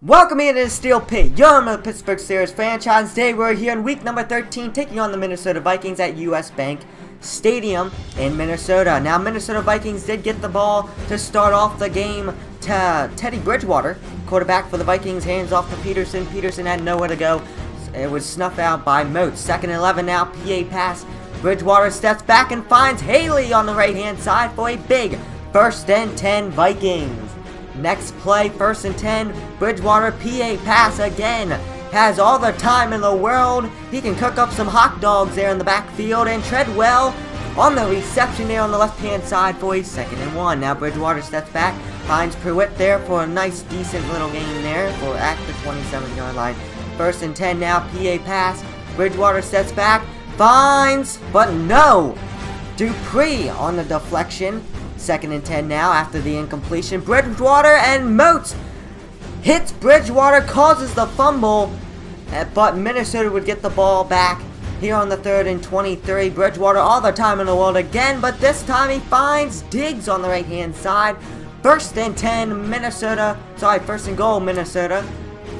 Welcome into the Steel Pit, your home of the Pittsburgh Steelers franchise. Today we're here in week number 13 taking on the Minnesota Vikings at US Bank Stadium in Minnesota. Now Minnesota Vikings did get the ball to start off the game to Teddy Bridgewater, quarterback for the Vikings, hands off to Peterson. Peterson had nowhere to go. It was snuffed out by Moats. 2nd and 11 now, PA pass. Bridgewater steps back and finds Haley on the right hand side for a big 1st and 10 Vikings. Next play, 1st and 10, Bridgewater PA pass again. Has all the time in the world. He can cook up some hot dogs there in the backfield, and Treadwell on the reception there on the left-hand side for a 2nd and 1. Now Bridgewater steps back, finds Pruitt there for a nice, decent little game there for at the 27-yard line. 1st and 10 now, PA pass. Bridgewater steps back, finds, but no. Dupree on the deflection. 2nd and 10 now after the incompletion. Bridgewater and Moats hits Bridgewater, causes the fumble, but Minnesota would get the ball back here on the 3rd and 23. Bridgewater all the time in the world again, but this time he finds Diggs on the right hand side. 1st and 10 Minnesota, 1st and goal Minnesota.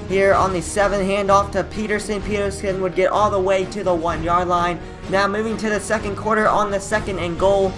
Here on the 7th, handoff to Peterson. Peterson would get all the way to the 1-yard line. Now moving to the 2nd quarter on the 2nd and goal.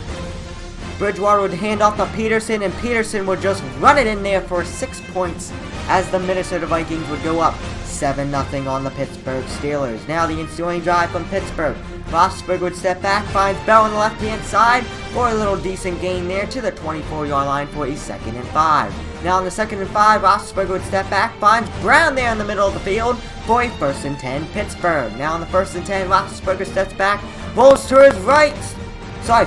Bridgewater would hand off to Peterson, and Peterson would just run it in there for 6 points as the Minnesota Vikings would go up 7-0 on the Pittsburgh Steelers. Now the ensuing drive from Pittsburgh. Roethlisberger would step back, finds Bell on the left-hand side for a little decent gain there to the 24-yard line for a 2nd and 5. Now on the 2nd and 5, Roethlisberger would step back, finds Brown there in the middle of the field for a 1st and 10 Pittsburgh. Now on the 1st and 10, Roethlisberger steps back, rolls to his right.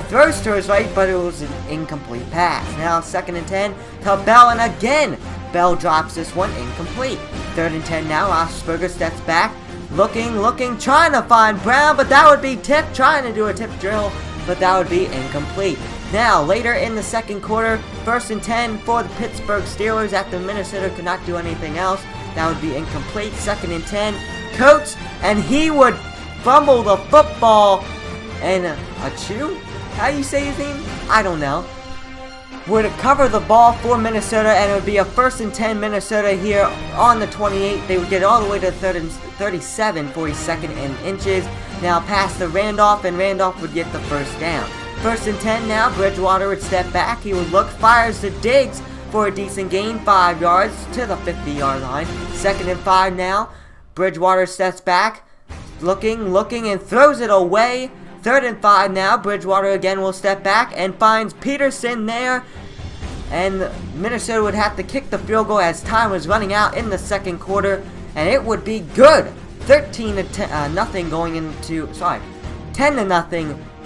Throws to his right, but it was an incomplete pass. Now 2nd and 10 to Bell, and again, Bell drops this one incomplete. 3rd and 10 now, Roethlisberger steps back, looking, trying to find Brown, but that would be tipped, trying to do a tip drill, but that would be incomplete. Now, later in the 2nd quarter, 1st and 10 for the Pittsburgh Steelers after Minnesota could not do anything else. That would be incomplete. 2nd and 10, Coates, and he would fumble the football, and Achu? How you say his name? I don't know. Would cover the ball for Minnesota, and it would be a 1st and 10 Minnesota here on the 28. They would get all the way to 3rd and 37 for a 2nd and inches. Now pass to Randolph, and Randolph would get the 1st down. 1st and 10 now, Bridgewater would step back. He would look, fires to Diggs for a decent gain, 5 yards to the 50-yard line. 2nd and 5 now, Bridgewater steps back, looking, and throws it away. 3rd and 5 now, Bridgewater again will step back and finds Peterson there, and Minnesota would have to kick the field goal as time was running out in the 2nd quarter, and it would be good. 10-0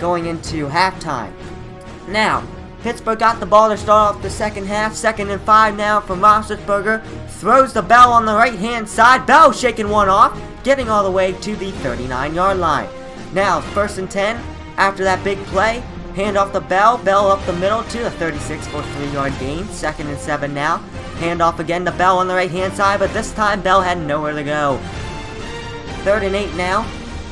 going into halftime. Now, Pittsburgh got the ball to start off the 2nd half. 2nd and 5 now from Roethlisberger. Throws the Bell on the right hand side. Bell shaking one off, getting all the way to the 39-yard line. Now, 1st and 10, after that big play, hand off to Bell. Bell up the middle to the 36 for a 3-yard gain. 2nd and 7 now. Hand off again to Bell on the right-hand side, but this time Bell had nowhere to go. 3rd and 8 now.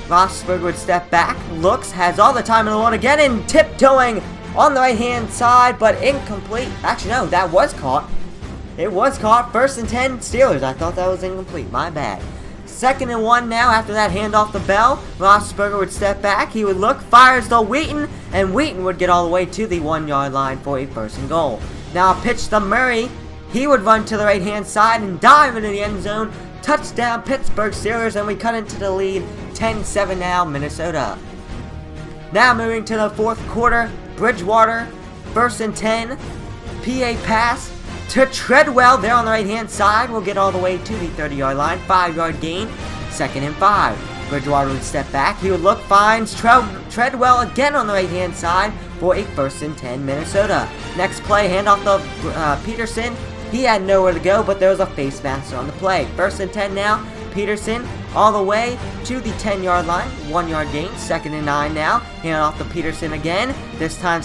Roethlisberger would step back, looks, has all the time in the world again, and tiptoeing on the right-hand side, but incomplete. Actually, no, that was caught. It was caught. 1st and 10 Steelers. I thought that was incomplete. My bad. 2nd and 1 now after that handoff to Bell. Roethlisberger would step back. He would look, fires to Wheaton, and Wheaton would get all the way to the 1-yard line for a 1st and goal. Now pitch to Murray. He would run to the right-hand side and dive into the end zone. Touchdown Pittsburgh Steelers, and we cut into the lead. 10-7 now, Minnesota. Now moving to the 4th quarter. Bridgewater, 1st and 10. PA pass to Treadwell there on the right-hand side. We'll get all the way to the 30-yard line. 5-yard gain. 2nd and 5. Bridgewater would step back. He would look, finds Treadwell again on the right-hand side for a 1st and 10 Minnesota. Next play, handoff to Peterson. He had nowhere to go, but there was a face mask on the play. 1st and 10 now. Peterson all the way to the 10-yard line. 1-yard gain. 2nd and 9 now. Hand off to Peterson again. This time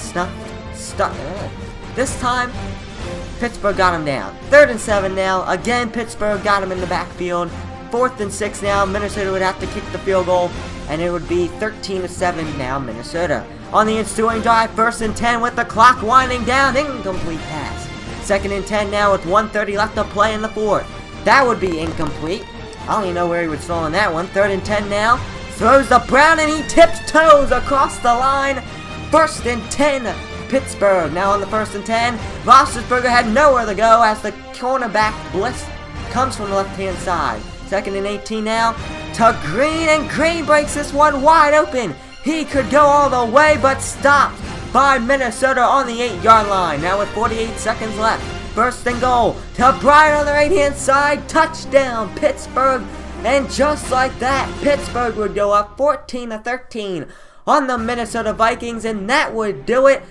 Pittsburgh got him down. 3rd and 7 now. Again, Pittsburgh got him in the backfield. 4th and 6 now. Minnesota would have to kick the field goal, and it would be 13-7 now, Minnesota. On the ensuing drive, 1st and 10 with the clock winding down. Incomplete pass. 2nd and 10 now with 1:30 left to play in the 4th. That would be incomplete. I don't even know where he was throwing that one. 3rd and 10 now. Throws to Brown and he tips toes across the line. 1st and 10. Pittsburgh now on the 1st and 10. Roethlisberger had nowhere to go as the cornerback blitz comes from the left-hand side. 2nd and 18 now to Green, and Green breaks this one wide open. He could go all the way, but stopped by Minnesota on the 8-yard line. Now with 48 seconds left. 1st and goal to Bryant on the right-hand side. Touchdown, Pittsburgh. And just like that, Pittsburgh would go up 14-13 on the Minnesota Vikings, and that would do it.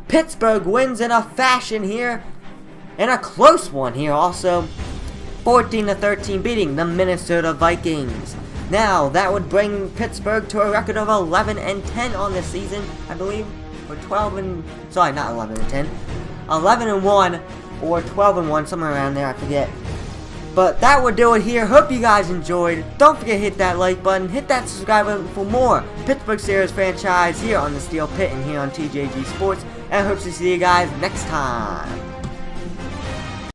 Pittsburgh wins in a fashion here, and a close one here also. 14-13 beating the Minnesota Vikings. Now, that would bring Pittsburgh to a record of 11-10 on this season, I believe. Or 11-1 or 12-1, somewhere around there, I forget. But that would do it here. Hope you guys enjoyed. Don't forget to hit that like button, hit that subscribe button for more Pittsburgh Steelers franchise here on the Steel Pit and here on TJG Sports. And I hope to see you guys next time.